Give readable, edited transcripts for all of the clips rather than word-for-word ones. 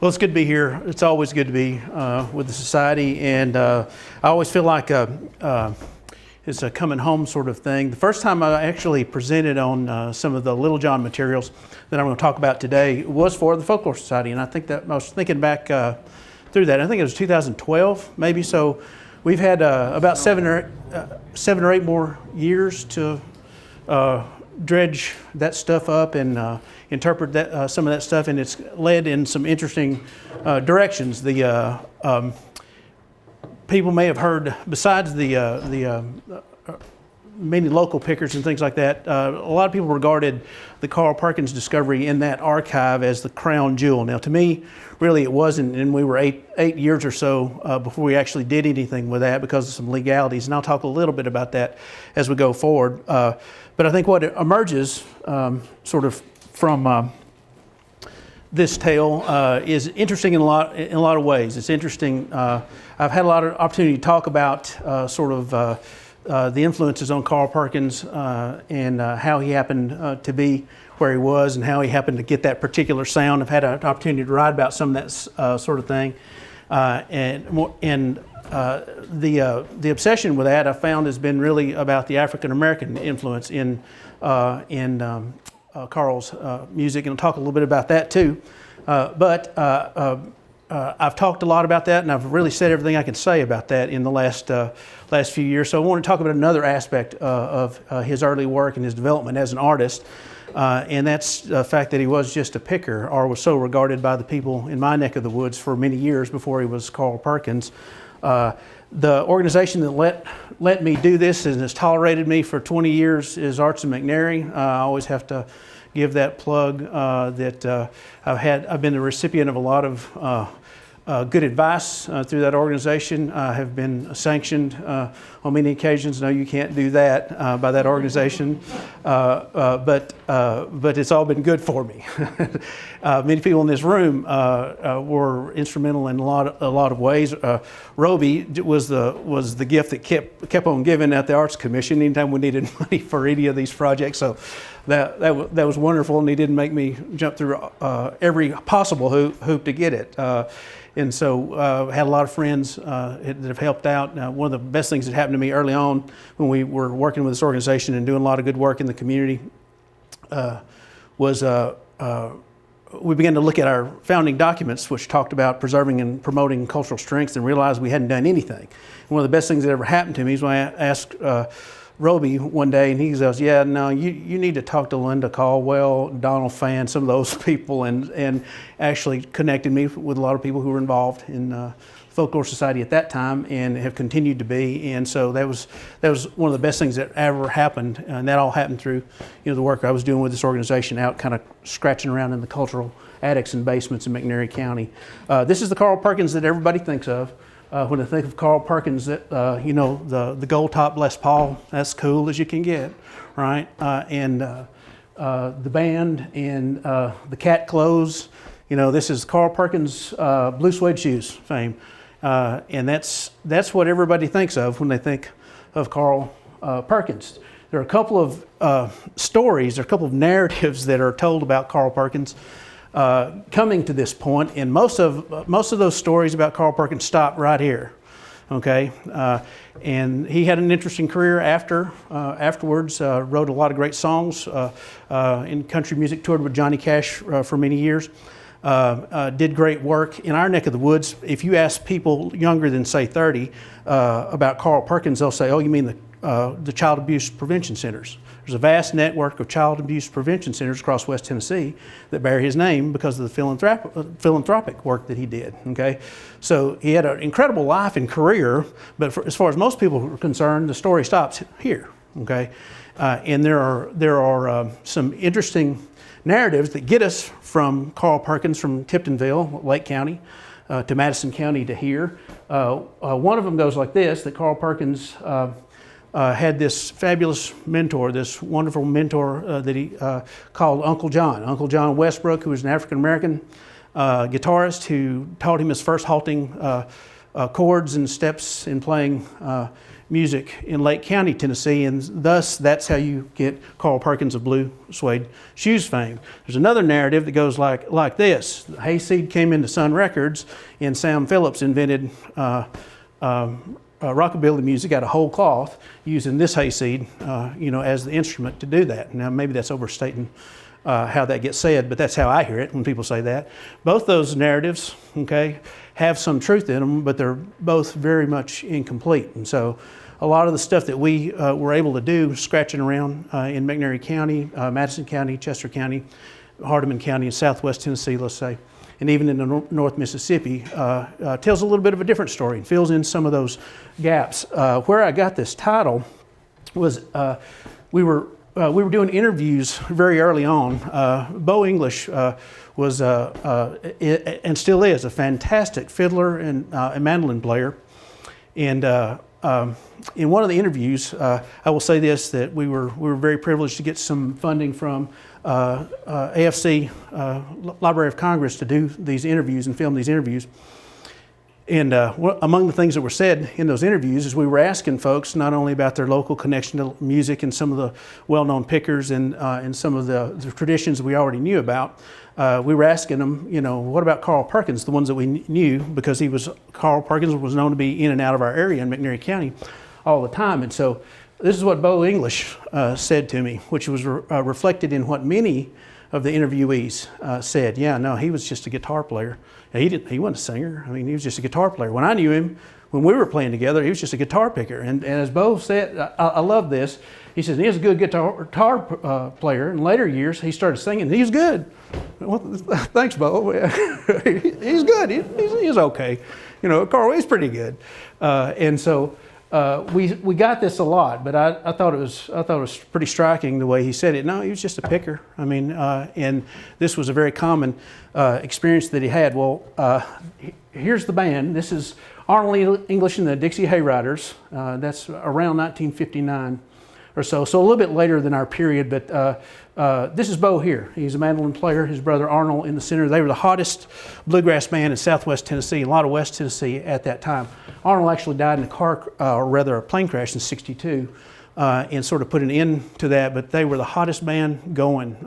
Well, it's good to be here. It's always good to be with the society, and I always feel like it's a coming home sort of thing. The first time I actually presented on some of the Littlejohn materials that I'm going to talk about today was for the Folklore Society, and I think that I was thinking back through that. I think it was 2012, maybe. So we've had about seven or eight more years to dredge that stuff up and interpret that, some of that stuff, and it's led in some interesting directions. The people may have heard, besides the many local pickers and things like that, a lot of people regarded the Carl Perkins discovery in that archive as the crown jewel. Now, to me, really it wasn't, and we were eight years or so before we actually did anything with that because of some legalities, and I'll talk a little bit about that as we go forward. But I think what emerges sort of from this tale is interesting in a lot of ways. It's interesting. I've had a lot of opportunity to talk about sort of the influences on Carl Perkins and how he happened to be where he was and how he happened to get that particular sound. I've had an opportunity to write about some of that sort of thing, and the obsession with that I found has been really about the African-American influence in Carl's music, and I'll talk a little bit about that too. But I've talked a lot about that, and I've really said everything I can say about that in the last few years. So I want to talk about another aspect of his early work and his development as an artist, and that's the fact that he was just a picker, or was so regarded by the people in my neck of the woods for many years before he was Carl Perkins. The organization that let me do this and has tolerated me for 20 years is Arts and McNairy. I always have to give that plug that I've been the recipient of a lot of good advice through that organization. I have been sanctioned on many occasions. No, you can't do that by that organization, but it's all been good for me. Many people in this room were instrumental in a lot of ways. Roby was the gift that kept on giving at the Arts Commission anytime we needed money for any of these projects. So that was wonderful, and he didn't make me jump through every possible hoop to get it. And so had a lot of friends that have helped out. One of the best things that happened to me early on when we were working with this organization and doing a lot of good work in the community was we began to look at our founding documents, which talked about preserving and promoting cultural strengths, and realized we hadn't done anything. And one of the best things that ever happened to me is when I asked Roby one day, and he goes, "Yeah, no, you need to talk to Linda Caldwell, Donald Fan, some of those people," and actually connected me with a lot of people who were involved in Folklore Society at that time and have continued to be. And so that was one of the best things that ever happened, and that all happened through the work I was doing with this organization, out kind of scratching around in the cultural attics and basements in McNairy County. This is the Carl Perkins that everybody thinks of. When I think of Carl Perkins, the gold top Les Paul, that's cool as you can get, right? And the band and the cat clothes, this is Carl Perkins' blue suede shoes fame. And that's what everybody thinks of when they think of Carl Perkins. There are a couple of stories, there are a couple of narratives that are told about Carl Perkins coming to this point, and most of those stories about Carl Perkins stop right here, okay? And he had an interesting career afterwards. Wrote a lot of great songs in country music. Toured with Johnny Cash for many years. Did great work in our neck of the woods. If you ask people younger than say 30 about Carl Perkins, they'll say, "Oh, you mean the child abuse prevention centers." There's a vast network of child abuse prevention centers across West Tennessee that bear his name because of the philanthropic work that he did, okay? So he had an incredible life and career, but as far as most people are concerned, the story stops here, okay? And there are some interesting narratives that get us from Carl Perkins, from Tiptonville, Lake County, to Madison County to here. One of them goes like this, that Carl Perkins had this fabulous mentor, this wonderful mentor that he called Uncle John Westbrook, who was an African-American guitarist who taught him his first halting chords and steps in playing music in Lake County, Tennessee, and thus that's how you get Carl Perkins of Blue Suede Shoes fame. There's another narrative that goes like this. Hayseed came into Sun Records, and Sam Phillips invented rockabilly music out of whole cloth using this hayseed, as the instrument to do that. Now, maybe that's overstating how that gets said, but that's how I hear it when people say that. Both those narratives, okay, have some truth in them, but they're both very much incomplete. And so a lot of the stuff that we were able to do, scratching around in McNairy County, Madison County, Chester County, Hardeman County, and Southwest Tennessee, let's say, and even in the North Mississippi, tells a little bit of a different story and fills in some of those gaps. Where I got this title was we were doing interviews very early on. Bo English was and still is a fantastic fiddler and mandolin player. And in one of the interviews, I will say this, that we were very privileged to get some funding from AFC, Library of Congress, to do these interviews and film these interviews. And among the things that were said in those interviews is we were asking folks not only about their local connection to music and some of the well-known pickers and some of the traditions we already knew about. We were asking them, what about Carl Perkins, the ones that we knew, because Carl Perkins was known to be in and out of our area in McNairy County all the time. And so this is what Bo English said to me, which was reflected in what many of the interviewees said. Yeah, no, he was just a guitar player. He wasn't a singer. I mean, he was just a guitar player. When I knew him, when we were playing together, he was just a guitar picker. And as Bo said, I love this. He says he was a good guitar player. In later years, he started singing. He was good. Well, thanks, Bo. He's good. He's okay. Carl, he's pretty good. And so we got this a lot, but I thought it was pretty striking the way he said it. No, he was just a picker. I mean, and this was a very common experience that he had. Well, here's the band. This is Arnold English and the Dixie Hayriders. That's around 1959 or so. So a little bit later than our period, but this is Bo here. He's a mandolin player. His brother Arnold in the center. They were the hottest bluegrass band in Southwest Tennessee, a lot of West Tennessee at that time. Arnold actually died in a plane crash in '62, and sort of put an end to that. But they were the hottest band going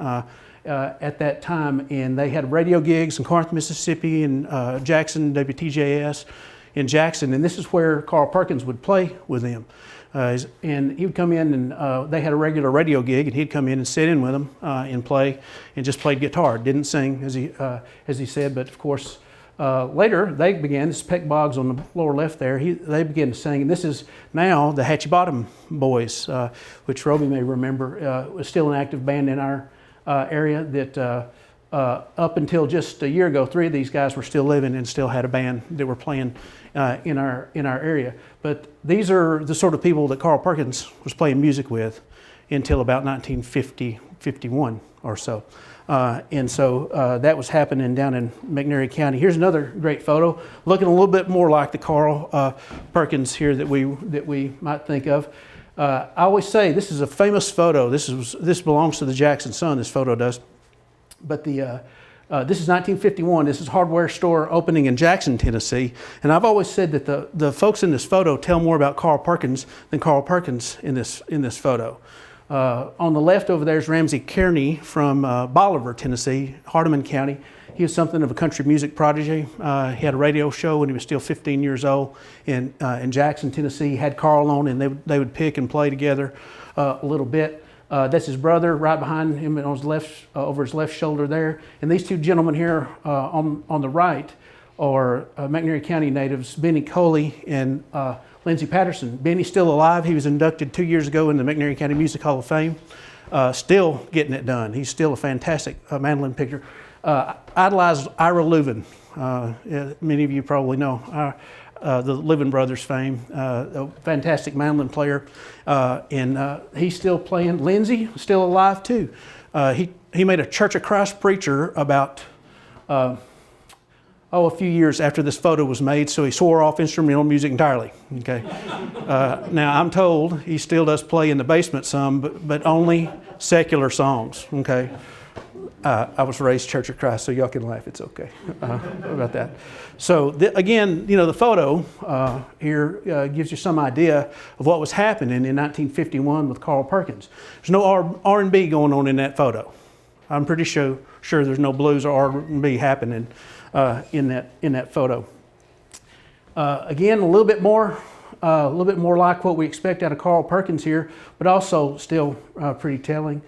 at that time, and they had radio gigs in Corinth, Mississippi, and Jackson, WTJS in Jackson, and this is where Carl Perkins would play with them. And he would come in, and they had a regular radio gig, and he'd come in and sit in with them and play, and just played guitar. Didn't sing, as he said, but of course, later they began. This is Peck Boggs on the lower left there. They began to sing, and this is now the Hatchie Bottom Boys, which Roby may remember. Was still an active band in our area. That up until just a year ago, 3 of these guys were still living and still had a band that were playing in our area. But these are the sort of people that Carl Perkins was playing music with until about 1950, 51 or so. And so that was happening down in McNairy County. Here's another great photo, looking a little bit more like the Carl Perkins here that we might think of. I always say this is a famous photo. This belongs to the Jackson Sun, this photo does. But this is 1951. This is a hardware store opening in Jackson, Tennessee. And I've always said that the folks in this photo tell more about Carl Perkins than Carl Perkins in this photo. On the left over there is Ramsey Kearney from Bolivar, Tennessee, Hardeman County. He was something of a country music prodigy. He had a radio show when he was still 15 years old in Jackson, Tennessee. He had Carl on, and they would pick and play together a little bit. That's his brother right behind him on his left, over his left shoulder there. And these two gentlemen here on the right are McNairy County natives, Benny Coley and Lindsey Patterson. Benny's still alive. He was inducted 2 years ago in the McNairy County Music Hall of Fame. Still getting it done. He's still a fantastic mandolin picker. Idolized Ira Leuven. Many of you probably know the Leuven brothers fame. A fantastic mandolin player. And he's still playing. Lindsey, still alive too. He made a Church of Christ preacher about a few years after this photo was made, so he swore off instrumental music entirely. Okay. Now I'm told he still does play in the basement some, but only secular songs. Okay. I was raised Church of Christ, so y'all can laugh. It's okay about that. So again, the photo here gives you some idea of what was happening in 1951 with Carl Perkins. There's no R&B going on in that photo. I'm pretty sure there's no blues or R&B happening in that photo. Again, a little bit more like what we expect out of Carl Perkins here, but also still pretty telling.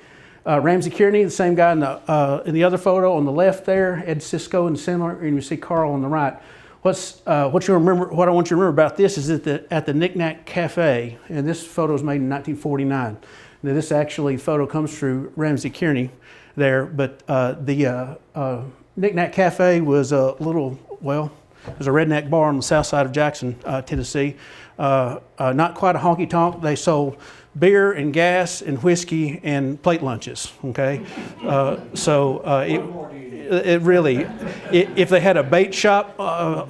Ramsey Kearney, the same guy in the other photo on the left there, Ed Cisco and Selmer, and you see Carl on the right. What I want you to remember about this is that at the Knick-Knack Cafe, and this photo was made in 1949. Now, this actually photo comes through Ramsey Kearney there, but the Knick-Knack Cafe was a little, well, it was a redneck bar on the south side of Jackson, Tennessee. Not quite a honky-tonk. They sold beer and gas and whiskey and plate lunches, okay? It really, if they had a bait shop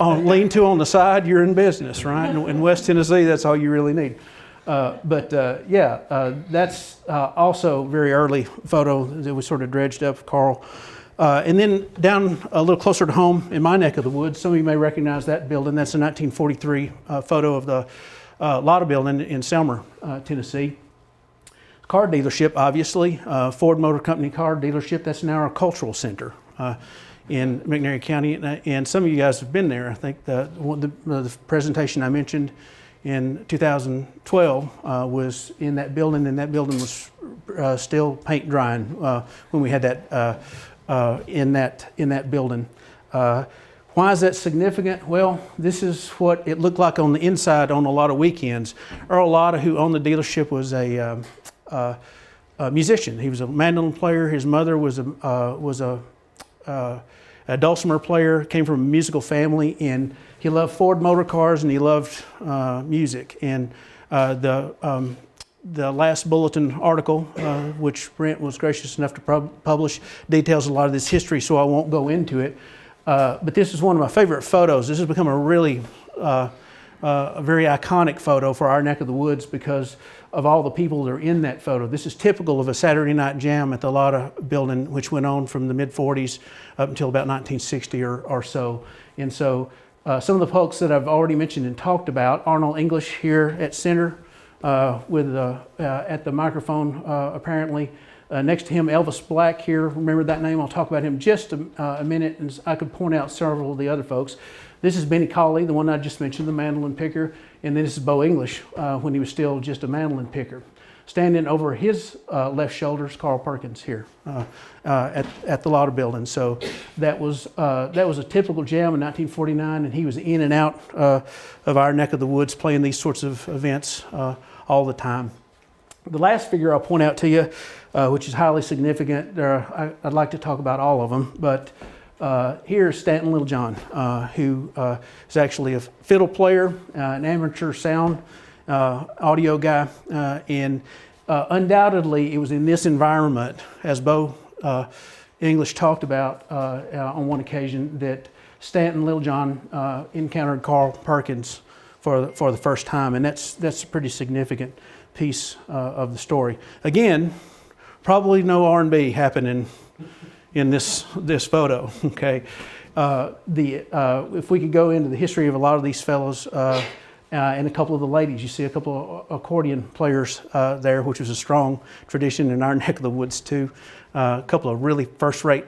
lean-to on the side, you're in business, right? In West Tennessee, that's all you really need. That's also a very early photo that was sort of dredged up, Carl. And then down a little closer to home in my neck of the woods, some of you may recognize that building. That's a 1943 photo of the Latta building in Selmer, Tennessee. Car dealership, obviously, Ford Motor Company car dealership. That's now our cultural center in McNairy County. And some of you guys have been there. I think the presentation I mentioned in 2012 was in that building, and that building was still paint drying when we had that in that building. Why is that significant? Well, this is what it looked like on the inside on a lot of weekends. Earl Latta, who owned the dealership, was a musician. He was a mandolin player. His mother was a dulcimer player, came from a musical family, and he loved Ford motor cars and he loved music. And the last bulletin article, which Brent was gracious enough to publish, details a lot of this history, so I won't go into it. But this is one of my favorite photos. This has become a really a very iconic photo for our neck of the woods because of all the people that are in that photo. This is typical of a Saturday night jam at the Latta building, which went on from the mid-40s up until about 1960 or so. And so some of the folks that I've already mentioned and talked about, Arnold English here at center with at the microphone apparently. Next to him, Elvis Black here. Remember that name? I'll talk about him just a minute, and I could point out several of the other folks. This is Benny Cawley, the one I just mentioned, the mandolin picker, and then this is Bo English when he was still just a mandolin picker. Standing over his left shoulder is Carl Perkins here at the Lauder building. So that was a typical jam in 1949, and he was in and out of our neck of the woods playing these sorts of events all the time. The last figure I'll point out to you, which is highly significant, I'd like to talk about all of them, but here's Stanton Littlejohn, who is actually a fiddle player, an amateur sound audio guy, and undoubtedly it was in this environment, as Bo English talked about on one occasion, that Stanton Littlejohn encountered Carl Perkins for the first time, and that's a pretty significant piece of the story. Again, probably no R&B happening in this photo. Okay, if we could go into the history of a lot of these fellows and a couple of the ladies, you see a couple of accordion players there, which was a strong tradition in our neck of the woods too. A couple of really first-rate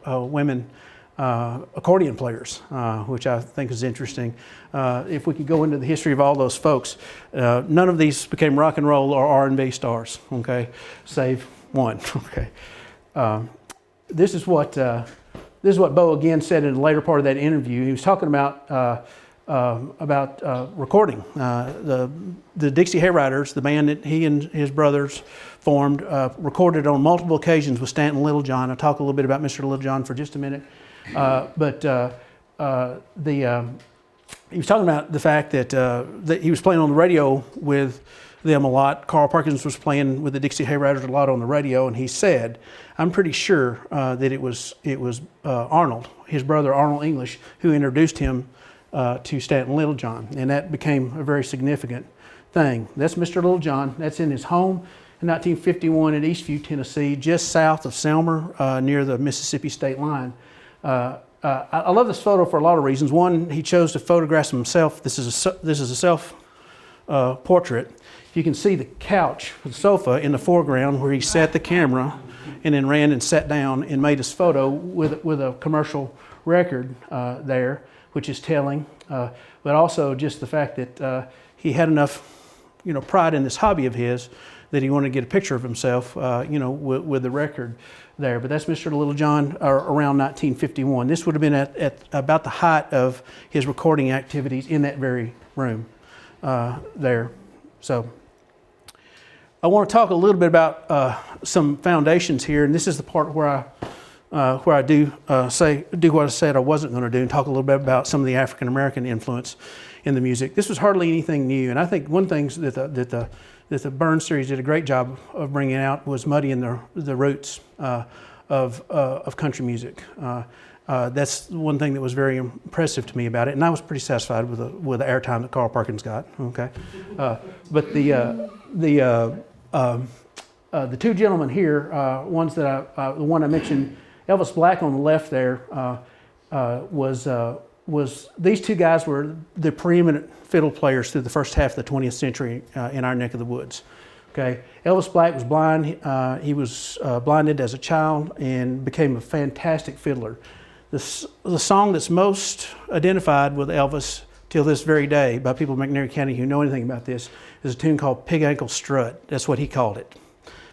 women accordion players, which I think is interesting. If we could go into the history of all those folks, none of these became rock and roll or R&B stars, okay, save one. Okay, this is what Bo again said in the later part of that interview. He was talking about recording. The Dixie Hayriders, the band that he and his brothers formed, recorded on multiple occasions with Stanton Littlejohn. I'll talk a little bit about Mr. Littlejohn for just a minute. He was talking about the fact that he was playing on the radio with them a lot. Carl Perkins was playing with the Dixie Hayriders a lot on the radio, and he said, I'm pretty sure that it was Arnold, his brother Arnold English, who introduced him to Stanton Littlejohn, and that became a very significant thing. That's Mr. Littlejohn. That's in his home in 1951 in Eastview, Tennessee, just south of Selmer, near the Mississippi state line. I love this photo for a lot of reasons. One, he chose to photograph himself. This is a self portrait. You can see the couch, the sofa in the foreground where he set the camera and then ran and sat down and made his photo with a commercial record there, which is telling. But also just the fact that he had enough, pride in this hobby of his that he wanted to get a picture of himself, with the record there. But that's Mr. Littlejohn around 1951. This would have been at about the height of his recording activities in that very room there. So I want to talk a little bit about some foundations here, and this is the part where I do what I said I wasn't going to do, and talk a little bit about some of the African-American influence in the music. This was hardly anything new, and I think one thing that the Burns series did a great job of bringing out was muddying the roots of country music. That's one thing that was very impressive to me about it, and I was pretty satisfied with the airtime that Carl Perkins got. Okay, but the two gentlemen here, ones that the one I mentioned, Elvis Black on the left there, was these two guys were the preeminent fiddle players through the first half of the 20th century in our neck of the woods. Okay, Elvis Black was blind. He was blinded as a child and became a fantastic fiddler. The song that's most identified with Elvis till this very day by people in McNairy County who know anything about this is a tune called Pig Ankle Strut. That's what he called it,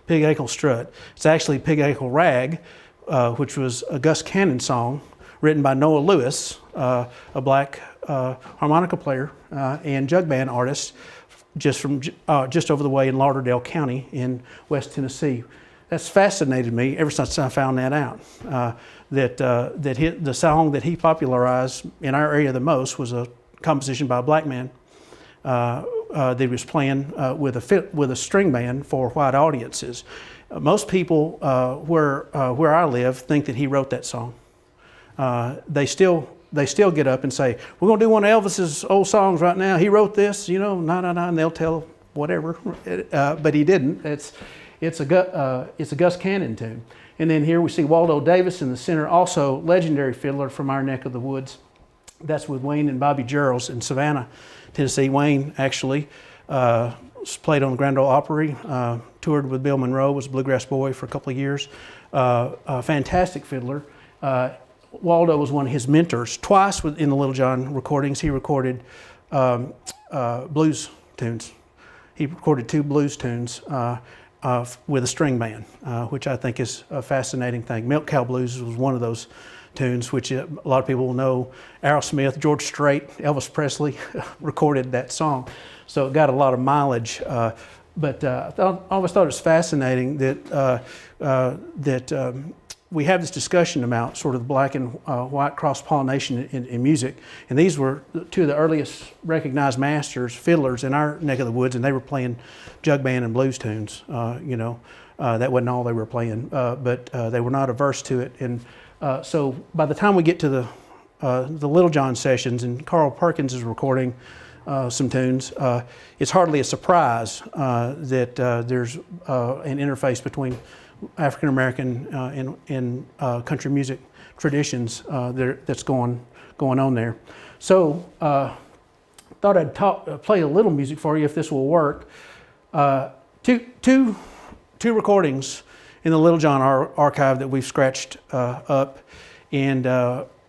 Pig Ankle Strut. It's actually Pig Ankle Rag, which was a Gus Cannon song written by Noah Lewis, a black harmonica player and jug band artist just over the way in Lauderdale County in West Tennessee. That's fascinated me ever since I found that out. The song that he popularized in our area the most was a composition by a black man that he was playing with a string band for white audiences. Most people where I live think that he wrote that song. They still get up and say, "We're going to do one of Elvis's old songs right now. He wrote this, no, and they'll tell whatever, but he didn't. It's a Gus Cannon tune. And then here we see Waldo Davis in the center, also legendary fiddler from our neck of the woods. That's with Wayne and Bobby Gerald in Savannah, Tennessee. Wayne actually played on the Grand Ole Opry, toured with Bill Monroe, was a bluegrass boy for a couple of years. A fantastic fiddler. Waldo was one of his mentors. Twice in the Littlejohn recordings, he recorded blues tunes. He recorded 2 blues tunes with a string band, which I think is a fascinating thing. Milk Cow Blues was one of those tunes, which a lot of people will know. Aerosmith, George Strait, Elvis Presley recorded that song. So it got a lot of mileage. But I always thought it was fascinating that we have this discussion about sort of the black and white cross-pollination in music. And these were 2 of the earliest recognized masters, fiddlers in our neck of the woods, and they were playing jug band and blues tunes. That wasn't all they were playing, but they were not averse to it. And so by the time we get to the Littlejohn sessions and Carl Perkins is recording some tunes, it's hardly a surprise that there's an interface between African American and country music traditions that's going on there. So thought I'd play a little music for you if this will work. Two recordings in the Littlejohn archive that we've scratched up, and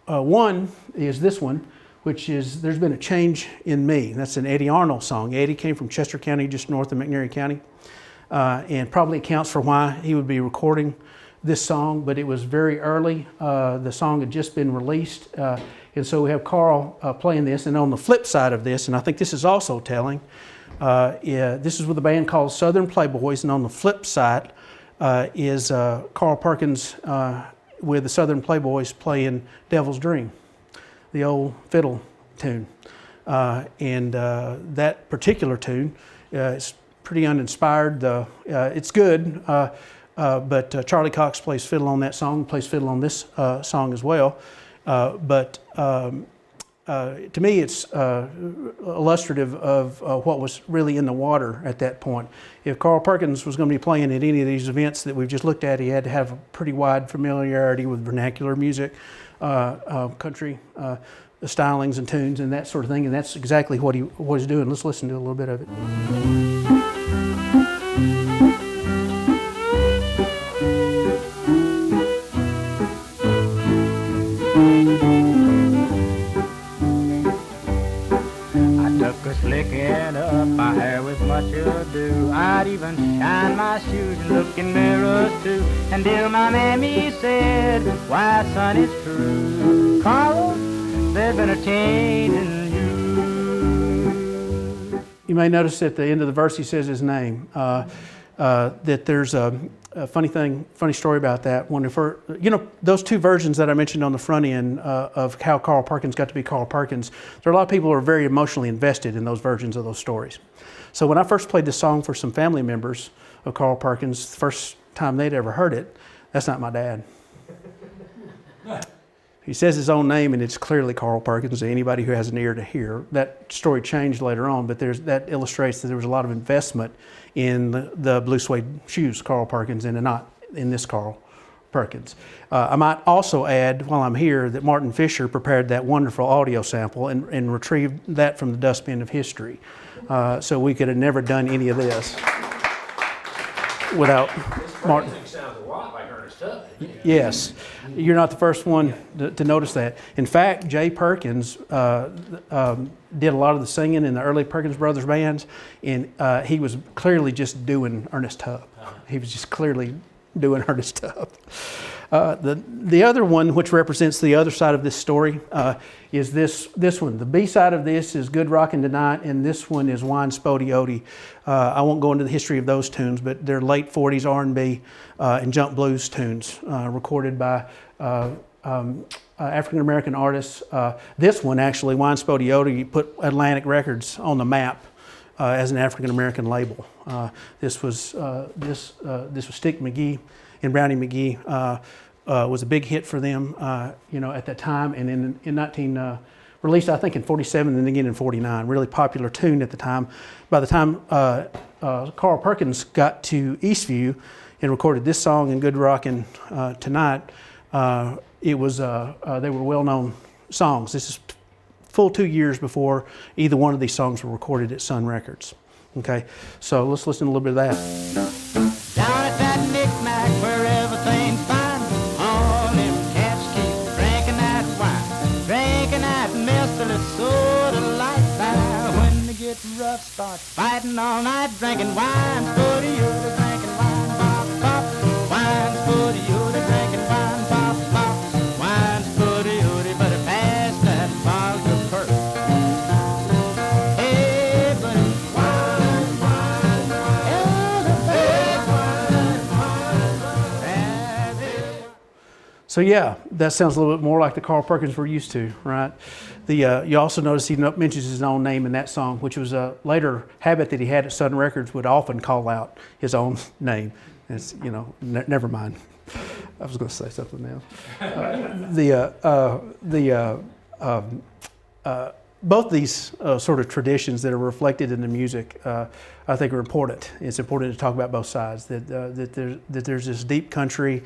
one is this one, which is "There's Been a Change in Me." That's an Eddie Arnold song. Eddie came from Chester County, just north of McNairy County. And probably accounts for why he would be recording this song, but it was very early. The song had just been released, and so we have Carl playing this. And on the flip side of this, and I think this is also telling, this is with a band called Southern Playboys, and on the flip side is Carl Perkins with the Southern Playboys playing Devil's Dream, the old fiddle tune. And that particular tune is pretty uninspired. It's good, but Charlie Cox plays fiddle on that song, plays fiddle on this song as well. But to me, it's illustrative of what was really in the water at that point. If Carl Perkins was going to be playing at any of these events that we've just looked at, he had to have a pretty wide familiarity with vernacular music, country stylings and tunes and that sort of thing, and that's exactly what he was doing. Let's listen to a little bit of it. Slicking up my hair with much ado. I'd even shine my shoes and look in mirrors too. Until my mammy said, why son, it's true, Carl, there's been a change in you. You may notice at the end of the verse he says his name. That there's a funny story about that. Those two versions that I mentioned on the front end of how Carl Perkins got to be Carl Perkins, there are a lot of people who are very emotionally invested in those versions of those stories. So when I first played this song for some family members of Carl Perkins, the first time they'd ever heard it, that's not my dad. He says his own name, and it's clearly Carl Perkins to anybody who has an ear to hear. That story changed later on, but that illustrates that there was a lot of investment in the blue suede shoes, Carl Perkins, and not in this Carl Perkins. I might also add, while I'm here, that Martin Fisher prepared that wonderful audio sample and retrieved that from the dustbin of history. So we could have never done any of this without Martin. Sounds a lot like Ernest Tubb. Yes, you're not the first one to notice that. In fact, Jay Perkins did a lot of the singing in the early Perkins Brothers bands, and he was clearly just doing Ernest Tubb. He was just clearly doing Ernest Tubb. The other one, which represents the other side of this story, is this one. The B side of this is Good Rockin' Tonight, and this one is Wine Spody Odie. I won't go into the history of those tunes, but they're late 40s R&B and jump blues tunes recorded by African-American artists. This one, actually, Wine Spody Odie, put Atlantic Records on the map as an African-American label. This was Stick McGee and Brownie McGee. Was a big hit for them, at that time, and released I think in '47 and then again in '49. Really popular tune at the time. By the time Carl Perkins got to Eastview and recorded this song and Good Rockin' Tonight, they were well-known songs. This is full 2 years before either one of these songs were recorded at Sun Records. Okay, so let's listen to a little bit of that. Down at that knick-knack where everything's fine, all them cats keep drinking that wine, drinking that mistily soda light. When they get rough, start fighting all night, drinking wine, spooty, yoda, drinking wine, pop, pop, wine, spooty, yoda, drinking wine, pop, pop, wine, spooty, yoda, but it passed that vodka perk. Hey, but it's wine, wine, So yeah, that sounds a little bit more like the Carl Perkins we're used to, right? You also notice he mentions his own name in that song, which was a later habit that he had at Sun Records, would often call out his own name. It's, never mind. I was going to say something else. Both these sort of traditions that are reflected in the music, I think, are important. It's important to talk about both sides. That there's this deep country,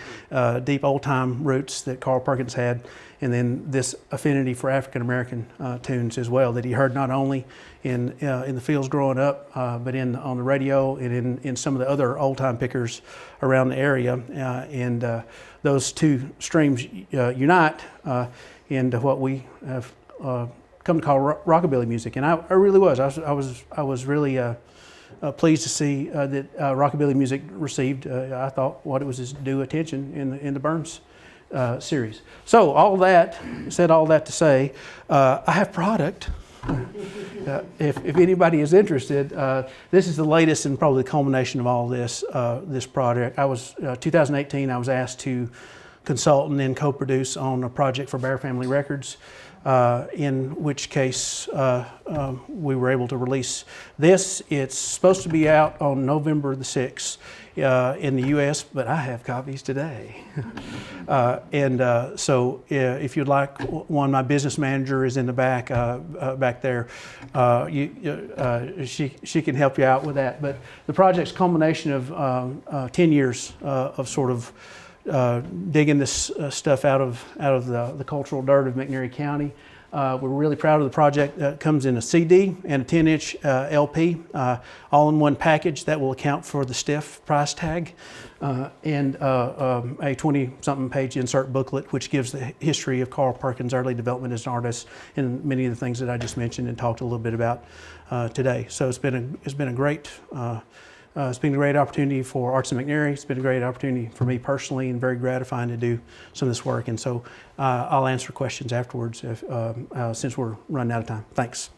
deep old-time roots that Carl Perkins had, and then this affinity for African-American tunes as well that he heard not only in the fields growing up, but on the radio and in some of the other old-time pickers around the area. And those two streams unite into what we have come to call rockabilly music, and I really was. I was really pleased to see that rockabilly music received, I thought, what it was his due attention in the Burns series. So all that to say, I have product. If anybody is interested, this is the latest and probably the culmination of all this project. 2018. I was asked to consult and then co-produce on a project for Bear Family Records. in which case we were able to release this. It's supposed to be out on November the 6th in the U.S., but I have copies today. So if you'd like one, my business manager is in the back there. She can help you out with that. But the project's culmination of 10 years of sort of digging this stuff out of the cultural dirt of McNairy County. We're really proud of the project. It comes in a CD and a 10-inch LP, all in one package that will account for the stiff price tag, and a 20-something page insert booklet which gives the history of Carl Perkins' early development as an artist and many of the things that I just mentioned and talked a little bit about today. So it's been a great opportunity for Arts in McNairy. It's been a great opportunity for me personally and very gratifying to do some of this work. And so I'll answer questions afterwards since we're running out of time. Thanks.